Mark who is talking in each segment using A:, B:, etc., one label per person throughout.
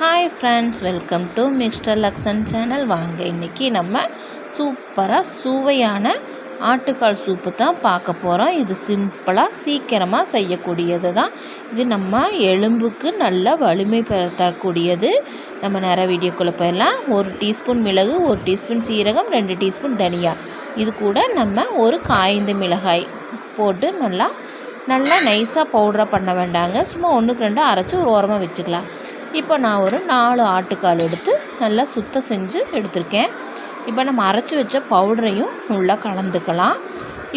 A: Hi friends, welcome to mister Lakshan channel. வாங்க இன்றைக்கி நம்ம சூப்பராக சுவையான ஆட்டுக்கால் சூப்பு தான் பார்க்க போகிறோம். இது சிம்பிளாக சீக்கிரமாக செய்யக்கூடியது தான். இது நம்ம எலும்புக்கு நல்ல வலிமை தரக்கூடியது. நம்ம நிறைய வீடியோக்குள்ளே போயிடலாம். 1 டீஸ்பூன் மிளகு, 1 டீஸ்பூன் சீரகம், 2 டீஸ்பூன் தனியா, இது கூட நம்ம ஒரு காய்ந்த மிளகாய் போட்டு நல்லா நைஸாக பவுடராக பண்ண வேண்டாங்க. சும்மா 1க்கு 2 அரைச்சி ஒரு ஓரமாக வச்சுக்கலாம். இப்போ நான் ஒரு 4 ஆட்டுக்கால் எடுத்து நல்லா சுத்தம் செஞ்சு எடுத்திருக்கேன். இப்போ நம்ம அரைச்சி வச்ச பவுடரையும் உள்ளே கலந்துக்கலாம்.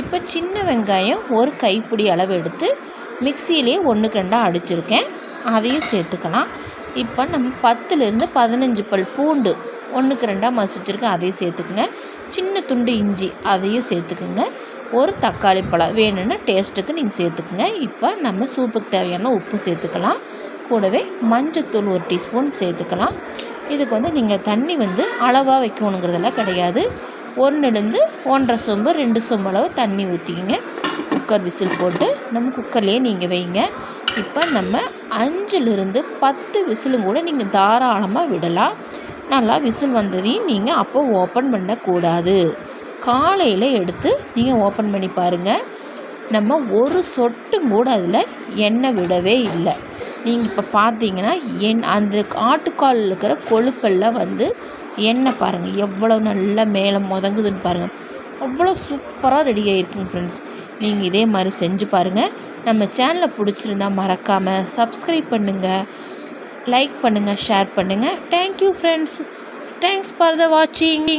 A: இப்போ சின்ன வெங்காயம் ஒரு கைப்பிடி அளவு எடுத்து மிக்சியிலே 1க்கு 2 அடிச்சிருக்கேன், அதையும் சேர்த்துக்கலாம். இப்போ நம்ம 10லேருந்து 15 பல் பூண்டு 1க்கு 2 மசிச்சிருக்கேன், அதையும் சேர்த்துக்குங்க. சின்ன துண்டு இஞ்சி அதையும் சேர்த்துக்குங்க. ஒரு தக்காளி பழம் வேணும்னா டேஸ்ட்டுக்கு நீங்கள் சேர்த்துக்குங்க. இப்போ நம்ம சூப்புக்கு தேவையான உப்பு சேர்த்துக்கலாம். கூடவே மஞ்சத்தூள் 1 டீஸ்பூன் சேர்த்துக்கலாம். இதுக்கு நீங்கள் தண்ணி அளவாக வைக்கணுங்கிறதெல்லாம் கிடையாது. 1லேருந்து 1.5 சொம்பு 2 சொம்பு அளவு தண்ணி ஊற்றிக்கிங்க. குக்கர் விசில் போட்டு நம்ம குக்கர்லேயே நீங்கள் வைங்க. இப்போ நம்ம 5லேருந்து 10 விசிலும் கூட நீங்கள் தாராளமாக விடலாம். நல்லா விசில் வந்ததையும் நீங்கள் அப்போ ஓப்பன் பண்ணக்கூடாது. காலையில் எடுத்து நீங்கள் ஓப்பன் பண்ணி பாருங்கள். நம்ம ஒரு சொட்டு கூட அதில் எண்ணெய் விடவே இல்லை. நீங்கள் இப்போ பார்த்தீங்கன்னா அந்த ஆட்டுக்காலில் இருக்கிற கொழுப்பெல்லாம் எண்ணெய் பாருங்கள் எவ்வளோ நல்லா மேலே முதங்குதுன்னு பாருங்கள். அவ்வளோ சூப்பராக ரெடி ஆகிருக்குங்க ஃப்ரெண்ட்ஸ். நீங்கள் இதே மாதிரி செஞ்சு பாருங்கள். நம்ம சேனலை பிடிச்சிருந்தா மறக்காமல் சப்ஸ்கிரைப் பண்ணுங்கள், லைக் பண்ணுங்கள், ஷேர் பண்ணுங்கள். Thank you friends. Thanks for the வாட்சிங்.